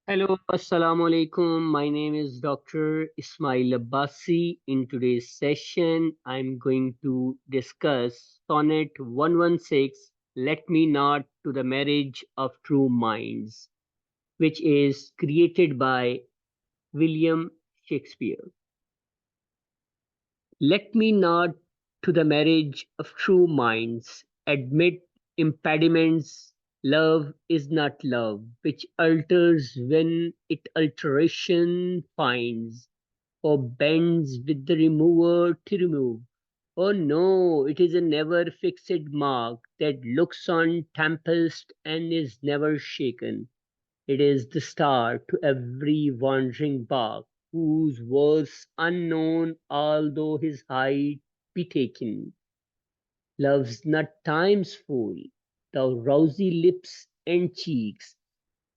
Hello, Assalamu alaikum. My name is Dr. Ismail Abbasi. In today's session, I'm going to discuss Sonnet 116, Let Me Not to the Marriage of True Minds, which is created by William Shakespeare. Let me not to the marriage of true minds admit impediments. Love is not love, which alters when it alteration finds, or bends with the remover to remove. Oh no, it is a never fixed mark that looks on tempest and is never shaken. It is the star to every wandering bark, whose worth unknown, although his height be taken. Love's not time's fool, thou rosy lips and cheeks,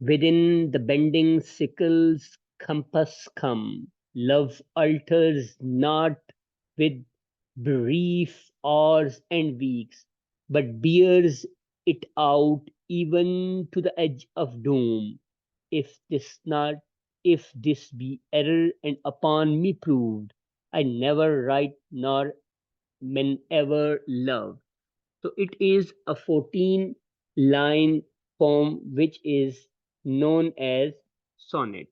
within the bending sickle's compass come. Love alters not with brief hours and weeks, but bears it out even to the edge of doom. If this not, if this be error and upon me proved, I never write nor men ever love. So it is a 14 line poem which is known as sonnet.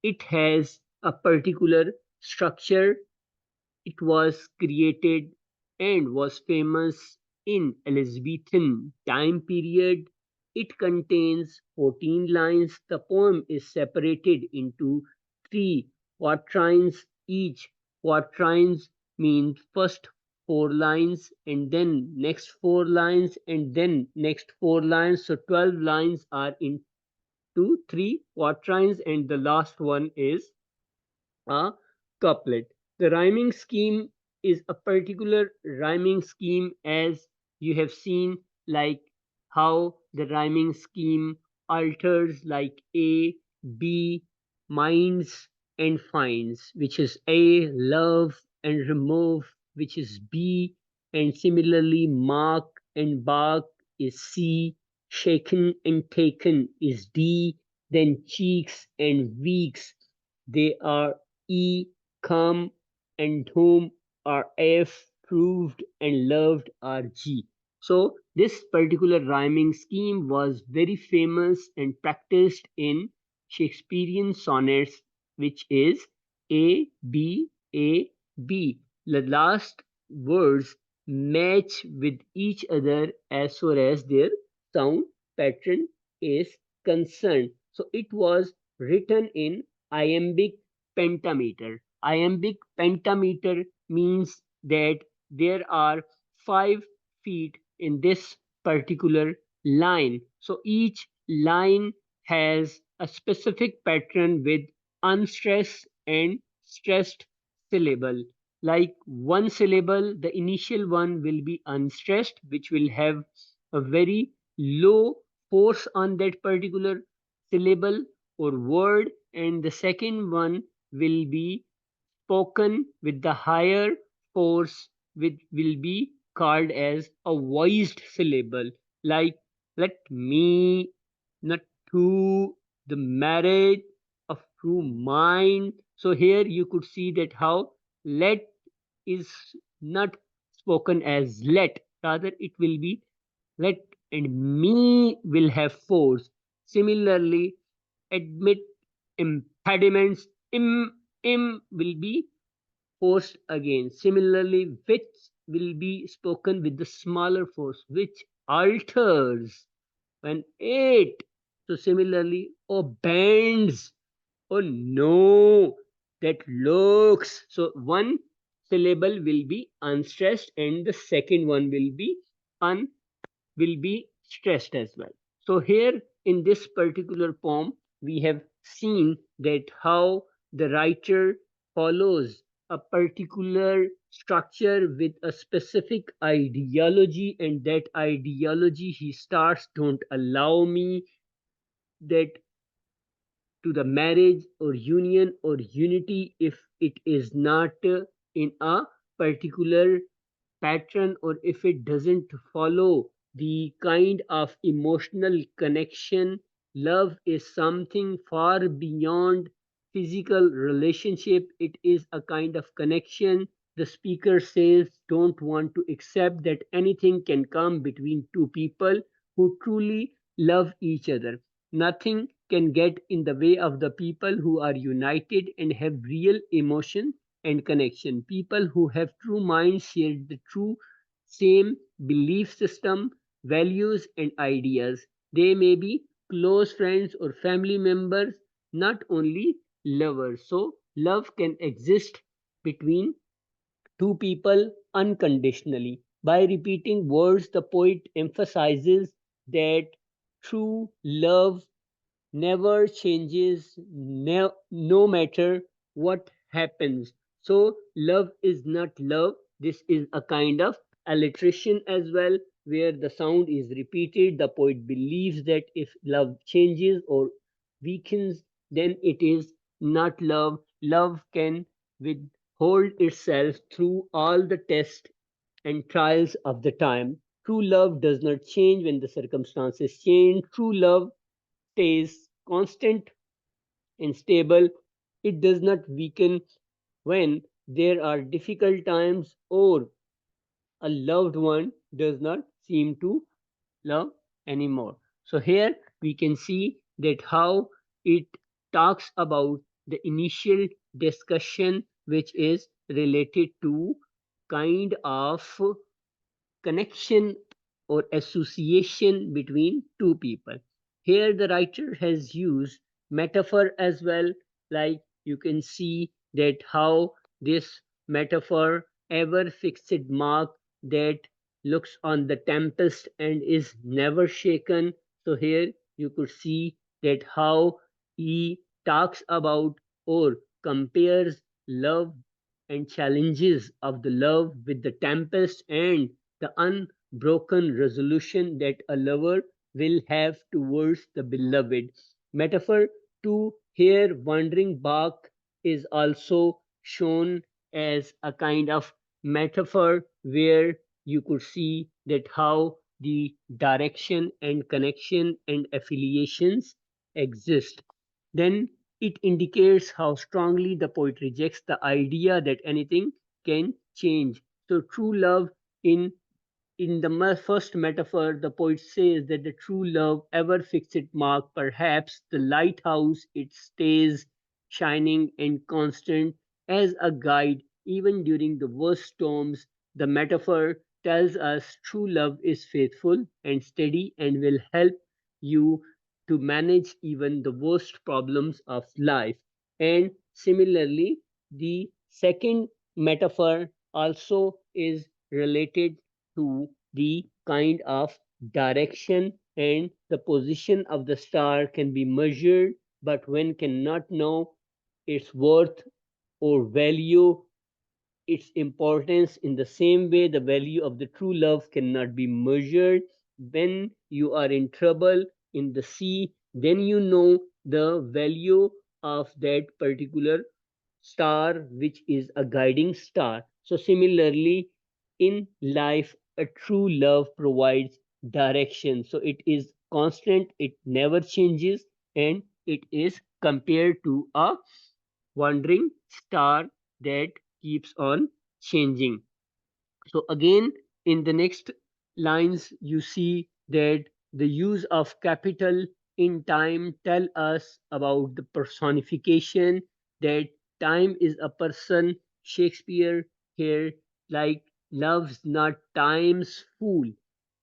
It has a particular structure. It was created and was famous in Elizabethan time period. It contains 14 lines. The poem is separated into three quatrains. Each quatrains means first four lines and then next four lines and then next four lines. So 12 lines are into three quatrains and the last one is a couplet. The rhyming scheme is a particular rhyming scheme, as you have seen, like how the rhyming scheme alters like A, B, minds and finds, which is A, love and remove, which is B, and similarly mark and bark is C, shaken and taken is D, then cheeks and weeks they are E, come and whom are F, proved and loved are G. So this particular rhyming scheme was very famous and practiced in Shakespearean sonnets, which is A, B, A, B. The last words match with each other as far as their sound pattern is concerned. So it was written in iambic pentameter. Iambic pentameter means that there are 5 feet in this particular line. So each line has a specific pattern with unstressed and stressed syllable. Like one syllable, the initial one will be unstressed, which will have a very low force on that particular syllable or word, and the second one will be spoken with the higher force, which will be called as a voiced syllable, like let me not to the marriage of true mind. So here you could see that how let is not spoken as let, rather it will be let, and me will have force. Similarly, admit impediments, im will be forced again. Similarly, which will be spoken with the smaller force, which alters when it. So similarly, oh bends, oh no, that looks. So one syllable will be unstressed and the second one will be stressed as well. So here in this particular poem, we have seen that how the writer follows a particular structure with a specific ideology, and that ideology he starts don't allow me that to the marriage or union or unity if it is not in a particular pattern, or if it doesn't follow the kind of emotional connection Love is something far beyond physical relationship. It is a kind of connection. The speaker says, don't want to accept that anything can come between two people who truly love each other. Nothing can get in the way of the people who are united and have real emotion and connection. People who have true minds share the true same belief system, values, and ideas. They may be close friends or family members, not only lovers. So, love can exist between two people unconditionally. By repeating words, the poet emphasizes that true love never changes, no matter what happens. So, love is not love. This is a kind of alliteration as well, where the sound is repeated. The poet believes that if love changes or weakens, then it is not love. Love can withhold itself through all the tests and trials of the time. True love does not change when the circumstances change. True love stays constant and stable. It does not weaken when there are difficult times or a loved one does not seem to love anymore. So here we can see that how it talks about the initial discussion which is related to kind of connection or association between two people. Here, the writer has used metaphor as well, like you can see that how this metaphor ever fixed mark that looks on the tempest and is never shaken. So, here you could see that how he talks about or compares love and challenges of the love with the tempest and the unbroken resolution that a lover will have towards the beloved. Metaphor 2 here, wandering bark, is also shown as a kind of metaphor where you could see that how the direction and connection and affiliations exist. Then it indicates how strongly the poet rejects the idea that anything can change. So true love in the first metaphor, the poet says that the true love ever fixed mark, perhaps the lighthouse, it stays shining and constant as a guide even during the worst storms. The metaphor tells us true love is faithful and steady and will help you to manage even the worst problems of life. And similarly, the second metaphor also is related to the kind of direction and the position of the star can be measured, but one cannot know its worth or value, its importance. In the same way, the value of the true love cannot be measured. When you are in trouble in the sea, then you know the value of that particular star, which is a guiding star. So, similarly, in life, a true love provides direction. So, it is constant, it never changes, and it is compared to a wandering star that keeps on changing. So again, in the next lines, you see that the use of capital in time tell us about the personification that time is a person. Shakespeare here like loves not time's fool,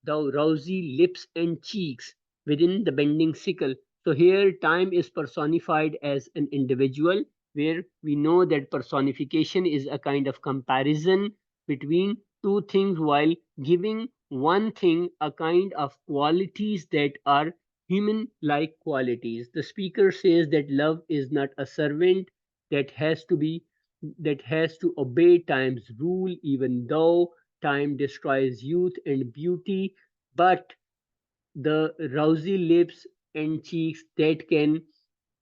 thou rosy lips and cheeks within the bending sickle. So here time is personified as an individual, where we know that personification is a kind of comparison between two things while giving one thing a kind of qualities that are human like qualities. The speaker says that love is not a servant that has to be that has to obey time's rule, even though time destroys youth and beauty, but the rosy lips and cheeks that can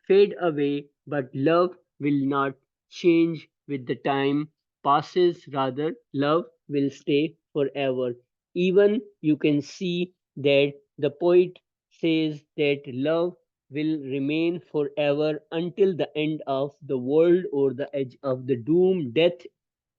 fade away, but love will not change with the time passes. Rather, love will stay forever. Even you can see that the poet says that love will remain forever until the end of the world or the edge of the doom. Death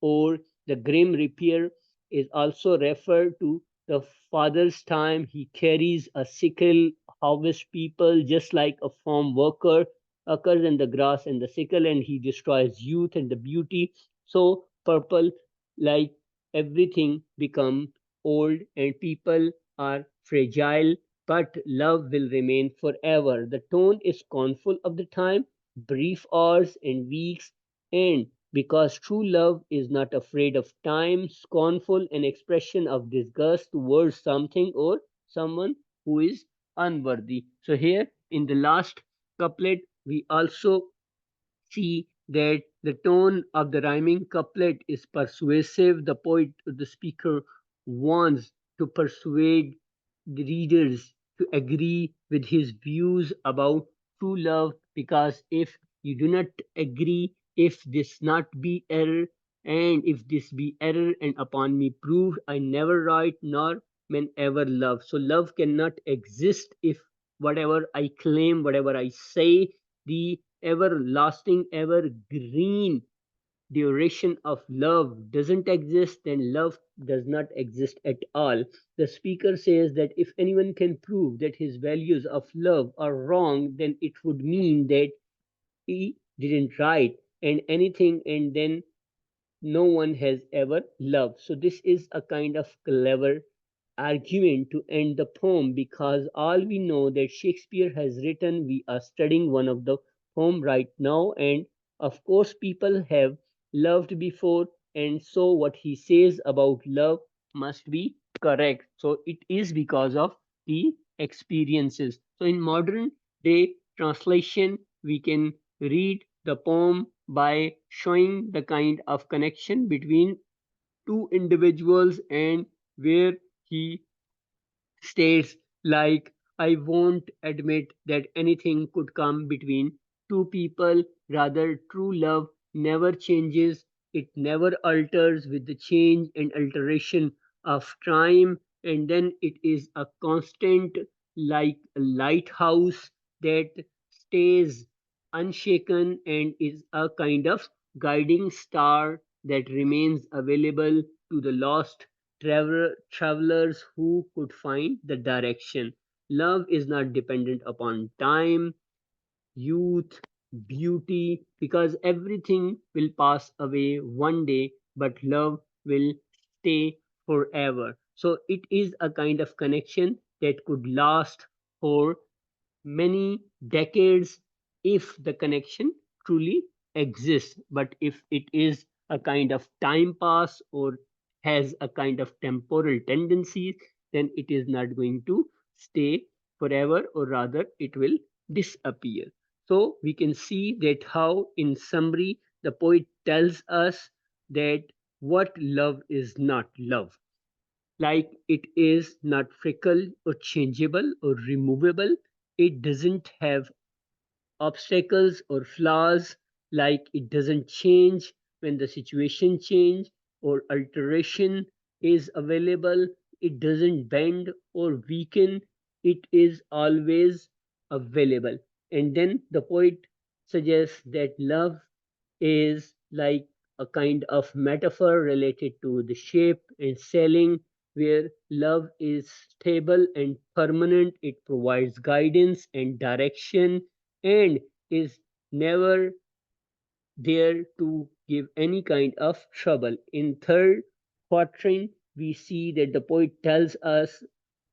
or the grim reaper is also referred to the father's time. He carries a sickle, harvest people just like a farm worker occurs in the grass and the sickle, and he destroys youth and the beauty. So purple, like everything, become old and people are fragile, but love will remain forever. The tone is scornful of the time, brief hours and weeks, and because true love is not afraid of time, scornful, an expression of disgust towards something or someone who is unworthy. So here in the last couplet, we also see that the tone of the rhyming couplet is persuasive. The poet, the speaker, wants to persuade the readers to agree with his views about true love, because if you do not agree, if this not be error, and if this be error, and upon me proved, I never write nor men ever love. So love cannot exist if whatever I claim, whatever I say, the everlasting, evergreen duration of love doesn't exist, then love does not exist at all. The speaker says that if anyone can prove that his values of love are wrong, then it would mean that he didn't write and anything, and then no one has ever loved. So this is a kind of clever argument to end the poem, because all we know that Shakespeare has written, we are studying one of the poem right now, and of course people have loved before, and so what he says about love must be correct. So it is because of the experiences. So in modern day translation, we can read the poem by showing the kind of connection between two individuals, and where he states like, I won't admit that anything could come between two people. Rather, true love never changes, it never alters with the change and alteration of time, and then it is a constant, like a lighthouse that stays unshaken and is a kind of guiding star that remains available to the lost travelers who could find the direction. Love is not dependent upon time, youth, beauty, because everything will pass away one day, but love will stay forever. So it is a kind of connection that could last for many decades if the connection truly exists. But if it is a kind of time pass or has a kind of temporal tendencies, then it is not going to stay forever, or rather, it will disappear. So we can see that how, in summary, the poet tells us that what love is not love, like it is not fickle or changeable or removable. It doesn't have obstacles or flaws, like it doesn't change when the situation change or alteration is available. It doesn't bend or weaken. It is always available. And then the poet suggests that love is like a kind of metaphor related to the shape and sailing, where love is stable and permanent. It provides guidance and direction and is never there to give any kind of trouble. In third quatrain, we see that the poet tells us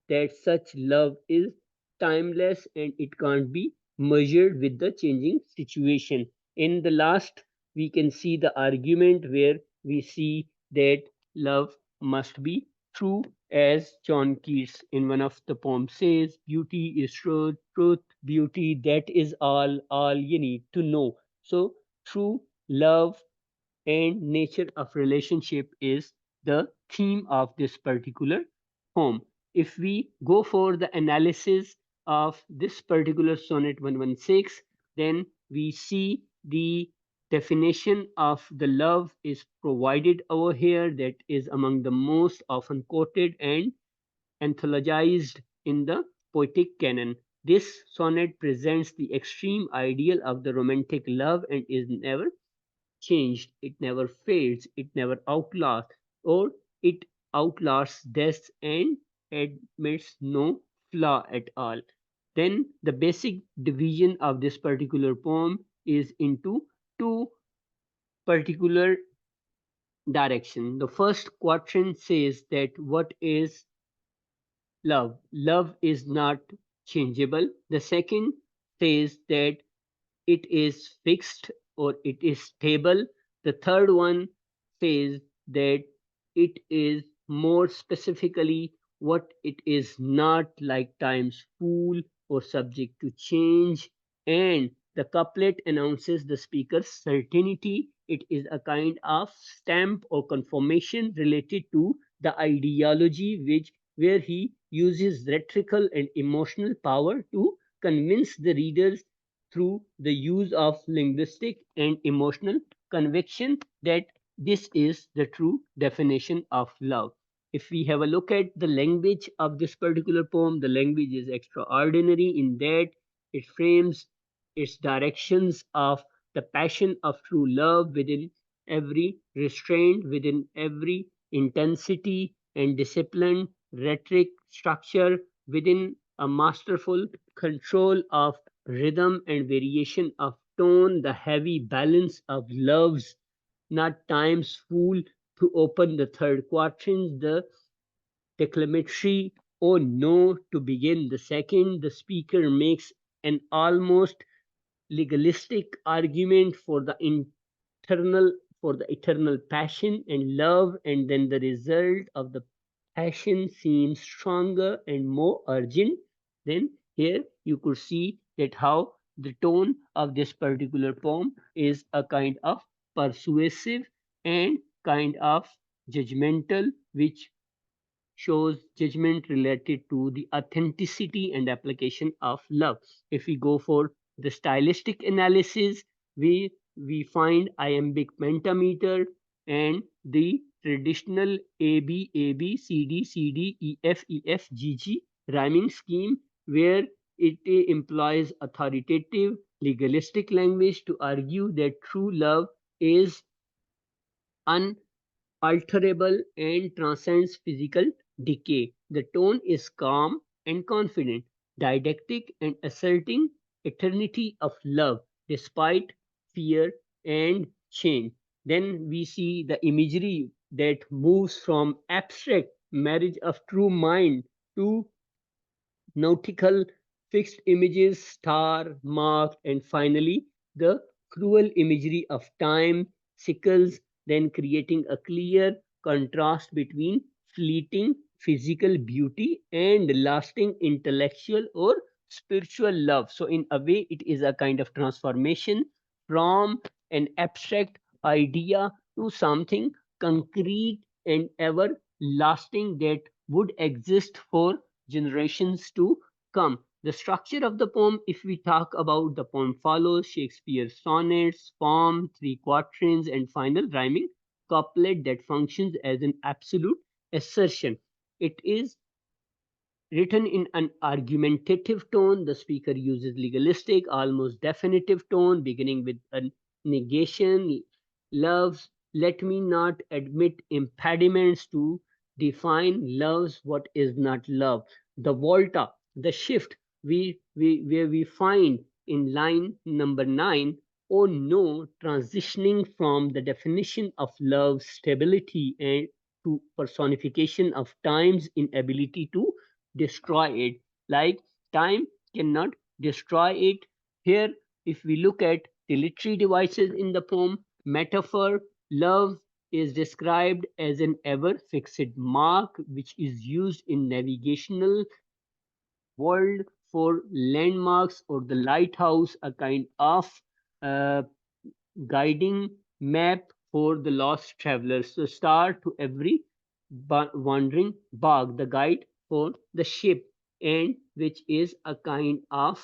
that such love is timeless and it can't be measured with the changing situation. In the last, we can see the argument where we see that love must be true, as John Keats in one of the poems says, beauty is truth, truth, beauty, that is all you need to know. So, true love and nature of relationship is the theme of this particular poem. If we go for the analysis of this particular sonnet 116, then we see the definition of the love is provided over here, that is among the most often quoted and anthologized in the poetic canon. This sonnet presents the extreme ideal of the romantic love and is never changed, it never fades, it never outlasts, or it outlasts death and admits no flaw at all. Then the basic division of this particular poem is into two particular direction. The first quatrain says that what is love? Love is not changeable. The second says that it is fixed or it is stable. The third one says that it is more specifically what it is not, like time's fool or subject to change. And the couplet announces the speaker's certainty. It is a kind of stamp or confirmation related to the ideology which where he uses rhetorical and emotional power to convince the readers through the use of linguistic and emotional conviction that this is the true definition of love. If we have a look at the language of this particular poem, the language is extraordinary in that it frames its directions of the passion of true love within every restraint, within every intensity and discipline, rhetoric structure, within a masterful control of rhythm and variation of tone, the heavy balance of love's not time's fool to open the third quatrain, the declamatory oh no to begin the second. The speaker makes an almost legalistic argument eternal for the eternal passion and love, and then the result of the passion seems stronger and more urgent. Then here you could see that how the tone of this particular poem is a kind of persuasive and kind of judgmental, which shows judgment related to the authenticity and application of love. If we go for the stylistic analysis, we find iambic pentameter and the traditional AB AB CD CD EF EF GG rhyming scheme where it employs authoritative legalistic language to argue that true love is unalterable and transcends physical decay. The tone is calm and confident, didactic and asserting eternity of love despite fear and change. Then we see the imagery that moves from abstract marriage of true mind to nautical fixed images, star, mark, and finally the cruel imagery of time, sickles, then creating a clear contrast between fleeting physical beauty and lasting intellectual or spiritual love. So, in a way, it is a kind of transformation from an abstract idea to something concrete and everlasting that would exist for generations to come. The structure of the poem, if we talk about the poem, follows Shakespeare's sonnets, form, three quatrains, and final rhyming couplet that functions as an absolute assertion. It is written in an argumentative tone. The speaker uses legalistic, almost definitive tone, beginning with a negation. Loves, let me not admit impediments to define loves what is not love. The volta, the shift where we find in line number 9, oh no, transitioning from the definition of love, stability, and to personification of time's inability to destroy it. Like time cannot destroy it. Here, if we look at the literary devices in the poem, metaphor, love is described as an ever fixed mark which is used in navigational world for landmarks or the lighthouse, a kind of uh, guiding map for the lost travelers. So, star to every wandering bark, the guide for the ship, and which is a kind of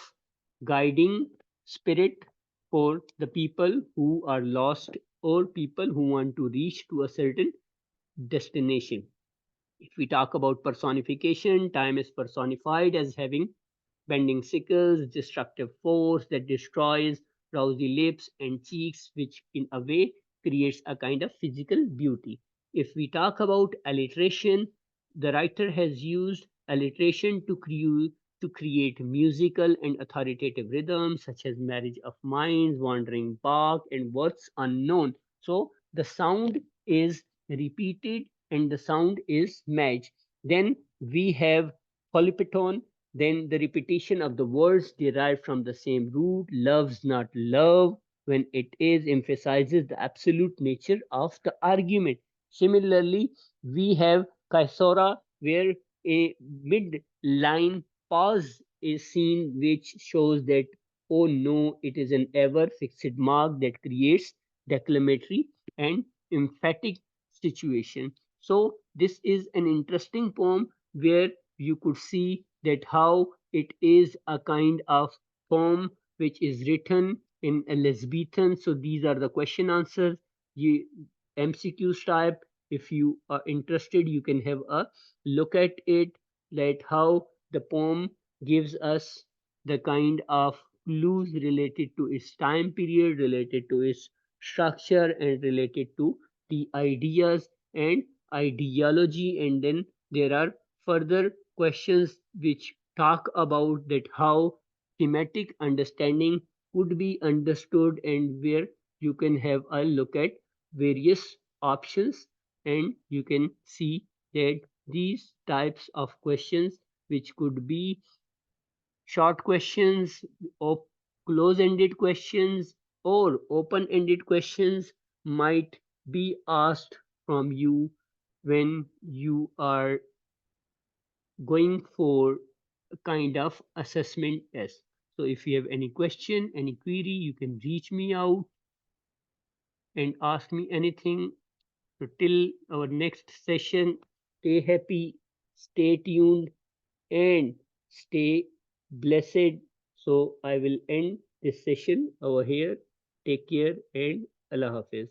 guiding spirit for the people who are lost or people who want to reach to a certain destination. If we talk about personification, time is personified as having bending sickles, destructive force that destroys rosy lips and cheeks, which in a way creates a kind of physical beauty. If we talk about alliteration, the writer has used alliteration to create musical and authoritative rhythms such as marriage of minds, wandering bark, and words unknown. So the sound is repeated and the sound is matched. Then we have polypeton, then the repetition of the words derived from the same root, loves not love, when it is emphasizes the absolute nature of the argument. Similarly, we have Kaisora, where a mid-line pause is seen, which shows that, oh no, it is an ever fixed mark that creates declamatory and emphatic situation. So this is an interesting poem where you could see that how it is a kind of poem which is written in Elizabethan. So these are the question answers. You MCQs type. If you are interested, you can have a look at it. That how the poem gives us the kind of clues related to its time period, related to its structure, and related to the ideas and ideology. And then there are further questions which talk about that how thematic understanding could be understood, and where you can have a look at various options, and you can see that these types of questions, which could be short questions or close-ended questions or open-ended questions, might be asked from you when you are going for a kind of assessment test. So if you have any question, any query, you can reach me out and ask me anything. So till our next session, stay happy, stay tuned, and stay blessed. So I will end this session over here. Take care and Allah Hafiz.